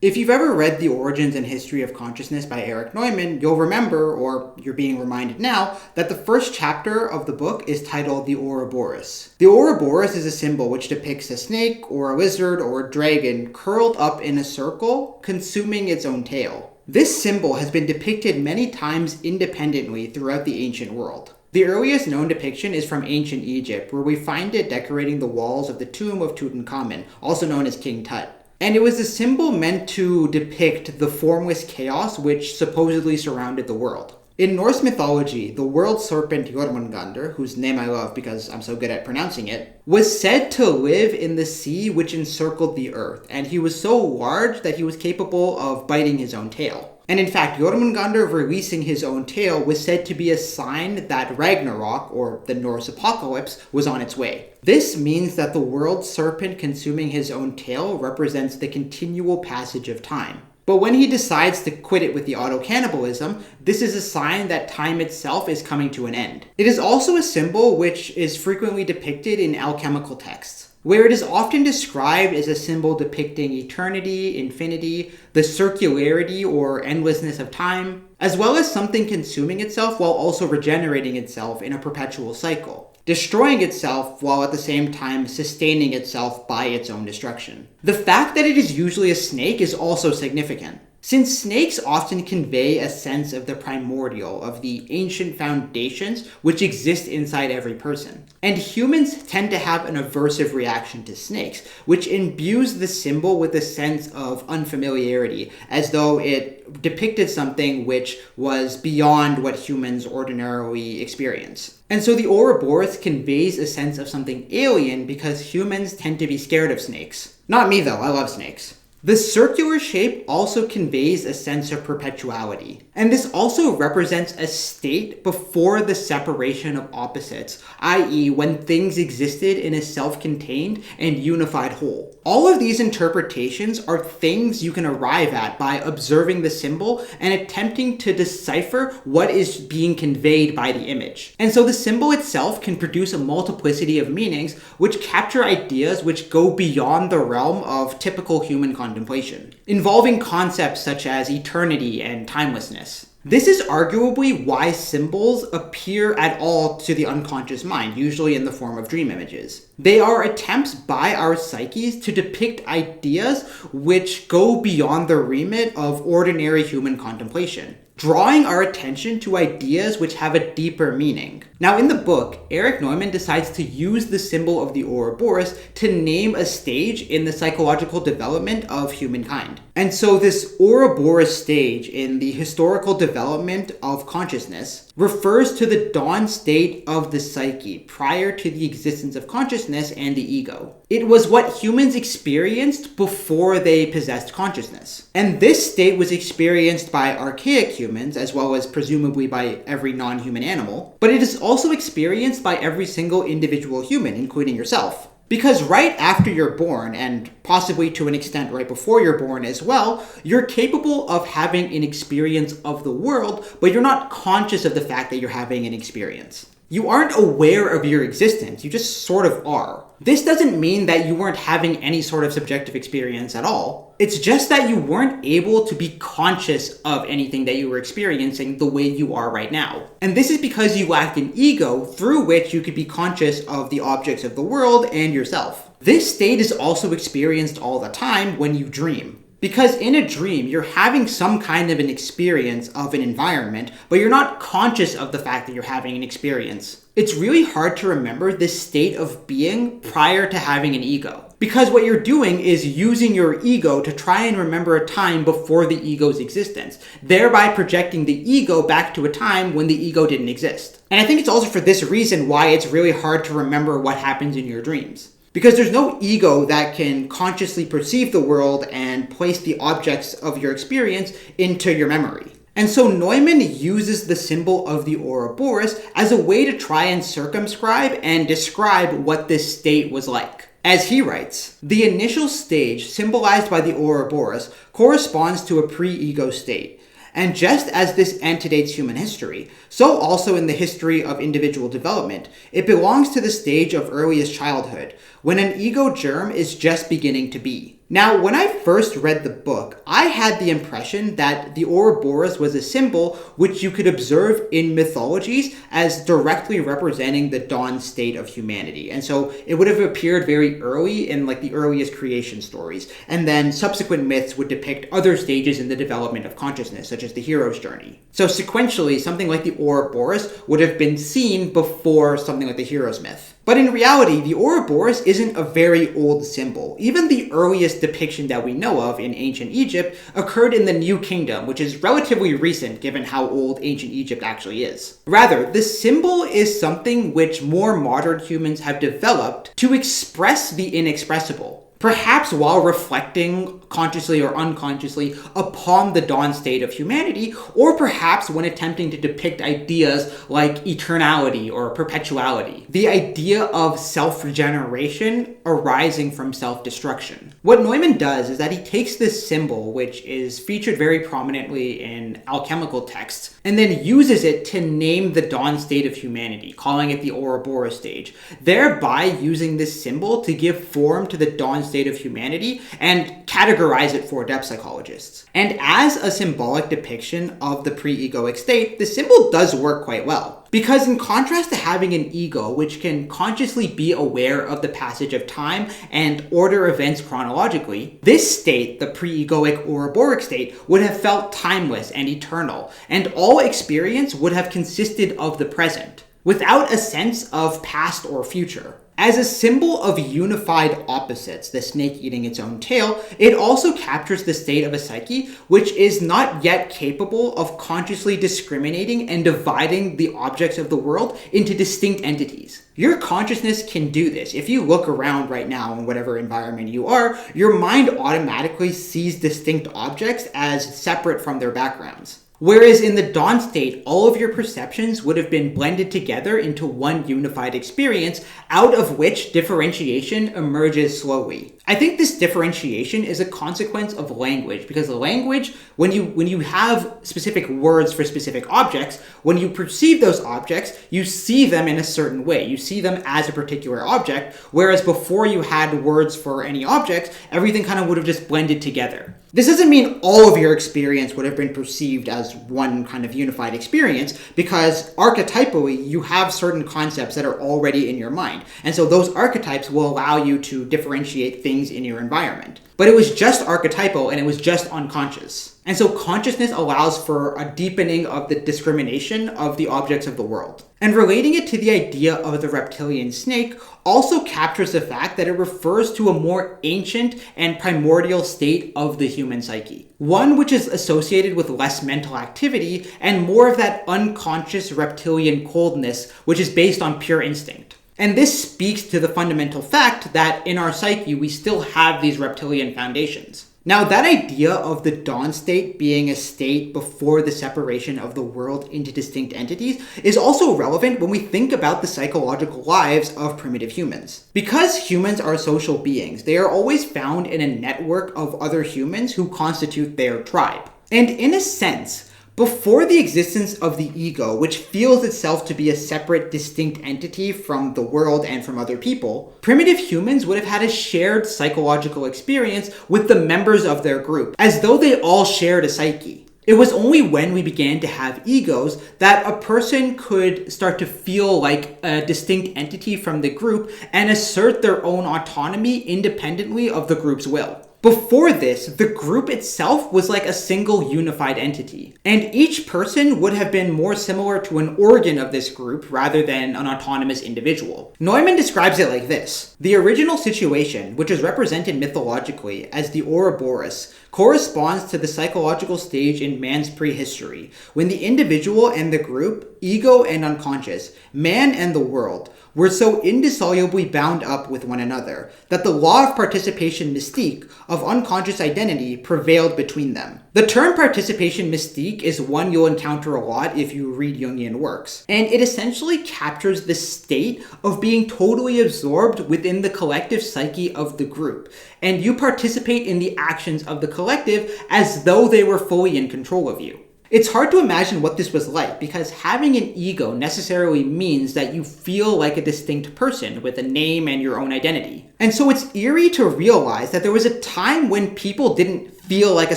If you've ever read The Origins and History of Consciousness by Erich Neumann, you'll remember, or you're being reminded now, that the first chapter of the book is titled the Ouroboros. The Ouroboros is a symbol which depicts a snake, or a lizard, or a dragon curled up in a circle, consuming its own tail. This symbol has been depicted many times independently throughout the ancient world. The earliest known depiction is from ancient Egypt, where we find it decorating the walls of the tomb of Tutankhamun, also known as King Tut. And it was a symbol meant to depict the formless chaos which supposedly surrounded the world. In Norse mythology, the world serpent Jormungandr, whose name I love because I'm so good at pronouncing it, was said to live in the sea which encircled the earth, and he was so large that he was capable of biting his own tail. And in fact, Jormungandr releasing his own tail was said to be a sign that Ragnarok, or the Norse apocalypse, was on its way. This means that the world serpent consuming his own tail represents the continual passage of time. But when he decides to quit it with the auto-cannibalism, this is a sign that time itself is coming to an end. It is also a symbol which is frequently depicted in alchemical texts, where it is often described as a symbol depicting eternity, infinity, the circularity or endlessness of time, as well as something consuming itself while also regenerating itself in a perpetual cycle, destroying itself while at the same time sustaining itself by its own destruction. The fact that it is usually a snake is also significant, since snakes often convey a sense of the primordial, of the ancient foundations which exist inside every person. And humans tend to have an aversive reaction to snakes, which imbues the symbol with a sense of unfamiliarity, as though it depicted something which was beyond what humans ordinarily experience. And so the Ouroboros conveys a sense of something alien because humans tend to be scared of snakes. Not me though, I love snakes. The circular shape also conveys a sense of perpetuality, and this also represents a state before the separation of opposites, i.e. when things existed in a self-contained and unified whole. All of these interpretations are things you can arrive at by observing the symbol and attempting to decipher what is being conveyed by the image. And so the symbol itself can produce a multiplicity of meanings which capture ideas which go beyond the realm of typical human contemplation, involving concepts such as eternity and timelessness. This is arguably why symbols appear at all to the unconscious mind, usually in the form of dream images. They are attempts by our psyches to depict ideas which go beyond the remit of ordinary human contemplation, drawing our attention to ideas which have a deeper meaning. Now in the book, Erich Neumann decides to use the symbol of the Ouroboros to name a stage in the psychological development of humankind. And so this Ouroboros stage in the historical development of consciousness refers to the dawn state of the psyche prior to the existence of consciousness and the ego. It was what humans experienced before they possessed consciousness. And this state was experienced by archaic humans, as well as presumably by every non-human animal, but it is also experienced by every single individual human, including yourself. Because right after you're born, and possibly to an extent right before you're born as well, you're capable of having an experience of the world, but you're not conscious of the fact that you're having an experience. You aren't aware of your existence, you just sort of are. This doesn't mean that you weren't having any sort of subjective experience at all. It's just that you weren't able to be conscious of anything that you were experiencing the way you are right now. And this is because you lacked an ego through which you could be conscious of the objects of the world and yourself. This state is also experienced all the time when you dream. Because in a dream, you're having some kind of an experience of an environment, but you're not conscious of the fact that you're having an experience. It's really hard to remember this state of being prior to having an ego. Because what you're doing is using your ego to try and remember a time before the ego's existence, thereby projecting the ego back to a time when the ego didn't exist. And I think it's also for this reason why it's really hard to remember what happens in your dreams. Because there's no ego that can consciously perceive the world and place the objects of your experience into your memory. And so Neumann uses the symbol of the Ouroboros as a way to try and circumscribe and describe what this state was like. As he writes, the initial stage symbolized by the Ouroboros corresponds to a pre-ego state. And just as this antedates human history, so also in the history of individual development, it belongs to the stage of earliest childhood, when an ego germ is just beginning to be. Now, when I first read the book, I had the impression that the Ouroboros was a symbol which you could observe in mythologies as directly representing the dawn state of humanity. And so it would have appeared very early in like the earliest creation stories. And then subsequent myths would depict other stages in the development of consciousness, such as the hero's journey. So sequentially, something like the Ouroboros would have been seen before something like the hero's myth. But in reality, the Ouroboros isn't a very old symbol. Even the earliest depiction that we know of in ancient Egypt occurred in the New Kingdom, which is relatively recent given how old ancient Egypt actually is. Rather, the symbol is something which more modern humans have developed to express the inexpressible. Perhaps while reflecting consciously or unconsciously upon the dawn state of humanity, or perhaps when attempting to depict ideas like eternality or perpetuality. The idea of self-regeneration arising from self-destruction. What Neumann does is that he takes this symbol, which is featured very prominently in alchemical texts, and then uses it to name the dawn state of humanity, calling it the Ouroboros stage, thereby using this symbol to give form to the dawn state of humanity and categorize it for depth psychologists. And as a symbolic depiction of the pre-egoic state, the symbol does work quite well. Because in contrast to having an ego which can consciously be aware of the passage of time and order events chronologically, this state, the pre-egoic Uroboric state, would have felt timeless and eternal, and all experience would have consisted of the present, without a sense of past or future. As a symbol of unified opposites, the snake eating its own tail, it also captures the state of a psyche which is not yet capable of consciously discriminating and dividing the objects of the world into distinct entities. Your consciousness can do this. If you look around right now in whatever environment you are, your mind automatically sees distinct objects as separate from their backgrounds. Whereas in the dawn state, all of your perceptions would have been blended together into one unified experience, out of which differentiation emerges slowly. I think this differentiation is a consequence of language, because language, when you have specific words for specific objects, when you perceive those objects, you see them in a certain way. You see them as a particular object, whereas before you had words for any objects, everything kind of would have just blended together. This doesn't mean all of your experience would have been perceived as one kind of unified experience, because archetypally, you have certain concepts that are already in your mind. And so those archetypes will allow you to differentiate things in your environment. But it was just archetypal and it was just unconscious. And so consciousness allows for a deepening of the discrimination of the objects of the world. And relating it to the idea of the reptilian snake also captures the fact that it refers to a more ancient and primordial state of the human psyche. One which is associated with less mental activity and more of that unconscious reptilian coldness, which is based on pure instinct. And this speaks to the fundamental fact that in our psyche, we still have these reptilian foundations. Now, that idea of the dawn state being a state before the separation of the world into distinct entities is also relevant when we think about the psychological lives of primitive humans. Because humans are social beings, they are always found in a network of other humans who constitute their tribe. And in a sense, before the existence of the ego, which feels itself to be a separate, distinct entity from the world and from other people, primitive humans would have had a shared psychological experience with the members of their group, as though they all shared a psyche. It was only when we began to have egos that a person could start to feel like a distinct entity from the group and assert their own autonomy independently of the group's will. Before this, the group itself was like a single unified entity, and each person would have been more similar to an organ of this group rather than an autonomous individual. Neumann describes it like this: the original situation, which is represented mythologically as the Ouroboros, corresponds to the psychological stage in man's prehistory, when the individual and the group, ego and unconscious, man and the world, were so indissolubly bound up with one another that the law of participation mystique of unconscious identity prevailed between them. The term participation mystique is one you'll encounter a lot if you read Jungian works, and it essentially captures the state of being totally absorbed within the collective psyche of the group, and you participate in the actions of the collective as though they were fully in control of you. It's hard to imagine what this was like because having an ego necessarily means that you feel like a distinct person with a name and your own identity. And so it's eerie to realize that there was a time when people didn't feel like a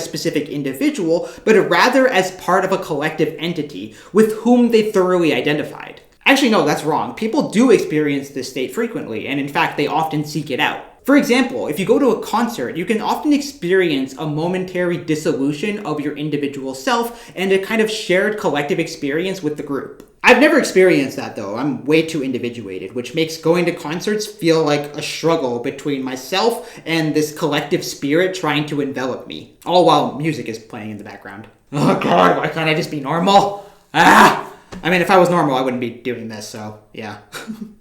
specific individual, but rather as part of a collective entity with whom they thoroughly identified. Actually, no, that's wrong. People do experience this state frequently, and in fact, they often seek it out. For example, if you go to a concert, you can often experience a momentary dissolution of your individual self and a kind of shared collective experience with the group. I've never experienced that though. I'm way too individuated, which makes going to concerts feel like a struggle between myself and this collective spirit trying to envelop me. All while music is playing in the background. Oh god, why can't I just be normal? I mean, if I was normal, I wouldn't be doing this, so yeah.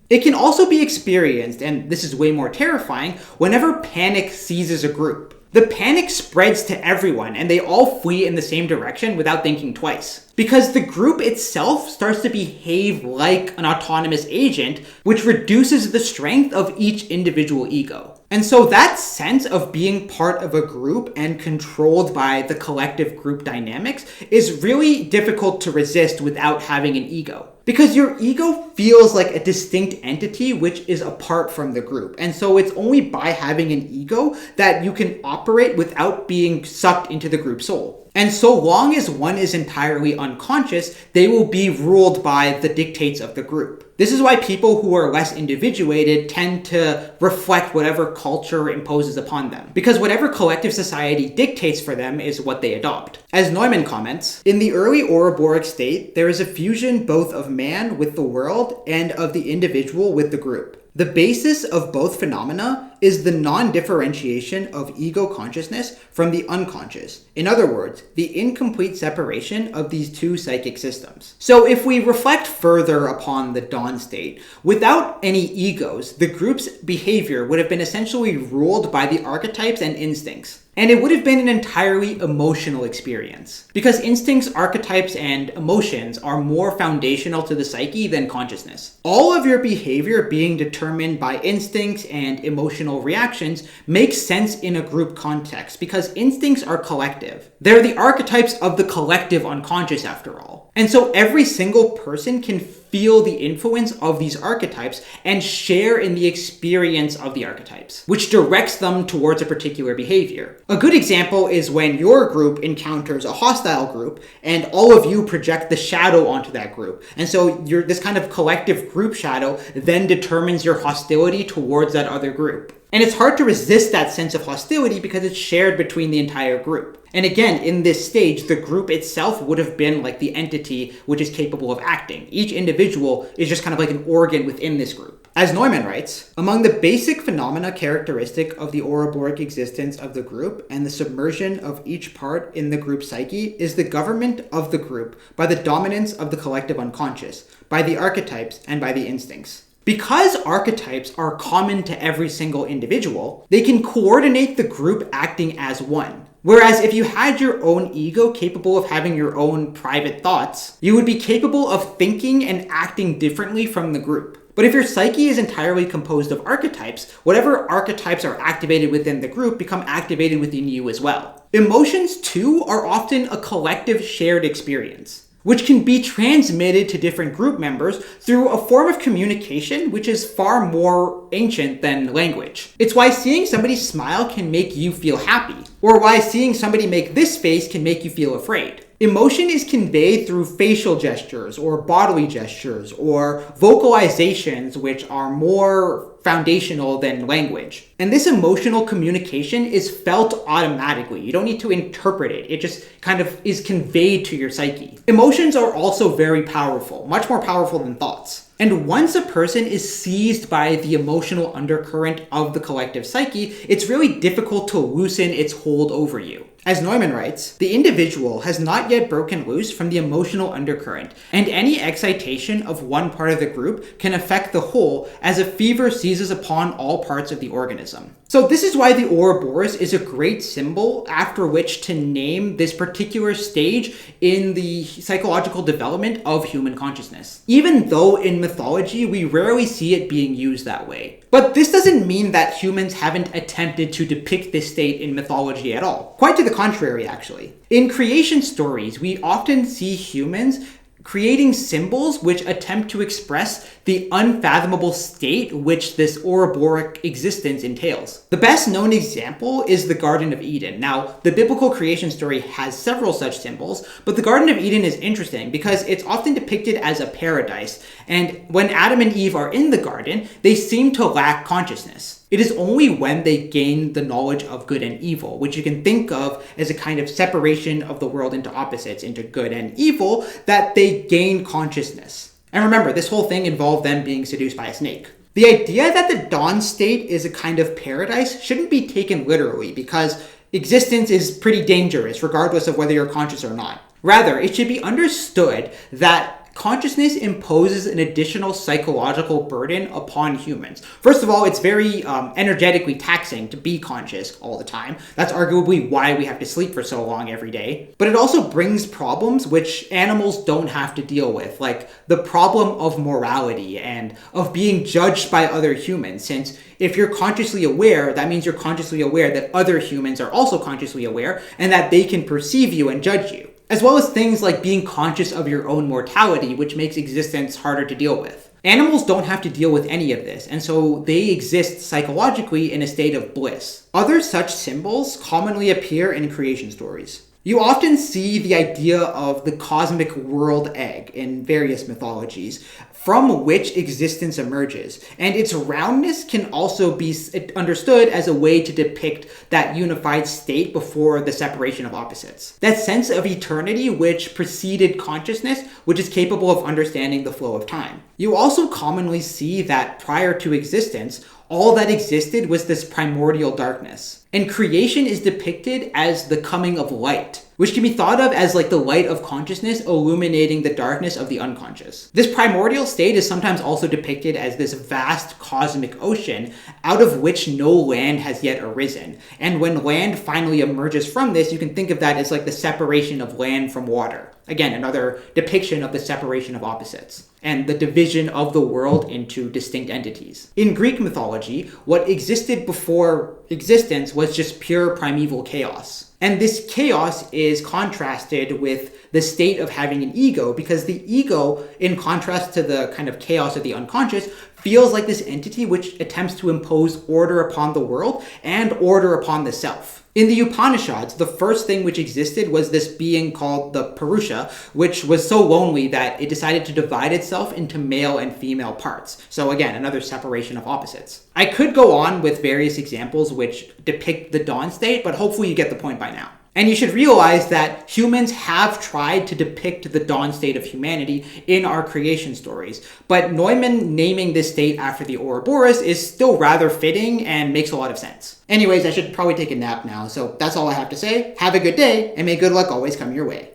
It can also be experienced, and this is way more terrifying, whenever panic seizes a group. The panic spreads to everyone, and they all flee in the same direction without thinking twice. Because the group itself starts to behave like an autonomous agent, which reduces the strength of each individual ego. And so that sense of being part of a group and controlled by the collective group dynamics is really difficult to resist without having an ego. Because your ego feels like a distinct entity which is apart from the group. And so it's only by having an ego that you can operate without being sucked into the group soul. And so long as one is entirely unconscious, they will be ruled by the dictates of the group. This is why people who are less individuated tend to reflect whatever culture imposes upon them, because whatever collective society dictates for them is what they adopt. As Neumann comments, in the early Ouroboric state, there is a fusion both of man with the world and of the individual with the group. The basis of both phenomena is the non-differentiation of ego consciousness from the unconscious. In other words, the incomplete separation of these two psychic systems. So if we reflect further upon the dawn state, without any egos, the group's behavior would have been essentially ruled by the archetypes and instincts. And it would have been an entirely emotional experience. Because instincts, archetypes, and emotions are more foundational to the psyche than consciousness. All of your behavior being determined by instincts and emotional reactions makes sense in a group context because instincts are collective. They're the archetypes of the collective unconscious after all. And so every single person can feel the influence of these archetypes and share in the experience of the archetypes, which directs them towards a particular behavior. A good example is when your group encounters a hostile group and all of you project the shadow onto that group. And so this kind of collective group shadow then determines your hostility towards that other group. And it's hard to resist that sense of hostility because it's shared between the entire group. And again, in this stage, the group itself would have been like the entity which is capable of acting. Each individual is just kind of like an organ within this group. As Neumann writes, among the basic phenomena characteristic of the Ouroboric existence of the group and the submersion of each part in the group psyche is the government of the group by the dominance of the collective unconscious, by the archetypes, and by the instincts. Because archetypes are common to every single individual, they can coordinate the group acting as one. Whereas if you had your own ego capable of having your own private thoughts, you would be capable of thinking and acting differently from the group. But if your psyche is entirely composed of archetypes, whatever archetypes are activated within the group become activated within you as well. Emotions, too, are often a collective shared experience, which can be transmitted to different group members through a form of communication which is far more ancient than language. It's why seeing somebody smile can make you feel happy, or why seeing somebody make this face can make you feel afraid. Emotion is conveyed through facial gestures or bodily gestures or vocalizations which are more foundational than language. And this emotional communication is felt automatically. You don't need to interpret it. It just kind of is conveyed to your psyche. Emotions are also very powerful, much more powerful than thoughts. And once a person is seized by the emotional undercurrent of the collective psyche, it's really difficult to loosen its hold over you. As Neumann writes, the individual has not yet broken loose from the emotional undercurrent, and any excitation of one part of the group can affect the whole as a fever seizes upon all parts of the organism. So this is why the Ouroboros is a great symbol after which to name this particular stage in the psychological development of human consciousness. Even though in mythology we rarely see it being used that way. But this doesn't mean that humans haven't attempted to depict this state in mythology at all. Quite to the contrary, actually. In creation stories, we often see humans creating symbols which attempt to express the unfathomable state which this Ouroboros existence entails. The best known example is the Garden of Eden. Now, the biblical creation story has several such symbols, but the Garden of Eden is interesting because it's often depicted as a paradise, and when Adam and Eve are in the garden, they seem to lack consciousness. It is only when they gain the knowledge of good and evil, which you can think of as a kind of separation of the world into opposites, into good and evil, that they gain consciousness. And remember, this whole thing involved them being seduced by a snake. The idea that the dawn state is a kind of paradise shouldn't be taken literally, because existence is pretty dangerous, regardless of whether you're conscious or not. Rather, it should be understood that consciousness imposes an additional psychological burden upon humans. First of all, it's very energetically taxing to be conscious all the time. That's arguably why we have to sleep for so long every day. But it also brings problems which animals don't have to deal with, like the problem of morality and of being judged by other humans, since if you're consciously aware, that means you're consciously aware that other humans are also consciously aware and that they can perceive you and judge you. As well as things like being conscious of your own mortality, which makes existence harder to deal with. Animals don't have to deal with any of this, and so they exist psychologically in a state of bliss. Other such symbols commonly appear in creation stories. You often see the idea of the cosmic world egg in various mythologies, from which existence emerges, and its roundness can also be understood as a way to depict that unified state before the separation of opposites. That sense of eternity which preceded consciousness, which is capable of understanding the flow of time. You also commonly see that prior to existence, all that existed was this primordial darkness. And creation is depicted as the coming of light, which can be thought of as like the light of consciousness illuminating the darkness of the unconscious. This primordial state is sometimes also depicted as this vast cosmic ocean out of which no land has yet arisen. And when land finally emerges from this, you can think of that as like the separation of land from water. Again, another depiction of the separation of opposites and the division of the world into distinct entities. In Greek mythology, what existed before existence was just pure primeval chaos. And this chaos is contrasted with the state of having an ego, because the ego, in contrast to the kind of chaos of the unconscious, feels like this entity which attempts to impose order upon the world and order upon the self. In the Upanishads, the first thing which existed was this being called the Purusha, which was so lonely that it decided to divide itself into male and female parts. So again, another separation of opposites. I could go on with various examples which depict the dawn state, but hopefully you get the point by now. And you should realize that humans have tried to depict the dawn state of humanity in our creation stories, but Neumann naming this state after the Ouroboros is still rather fitting and makes a lot of sense. Anyways, I should probably take a nap now, so that's all I have to say. Have a good day, and may good luck always come your way.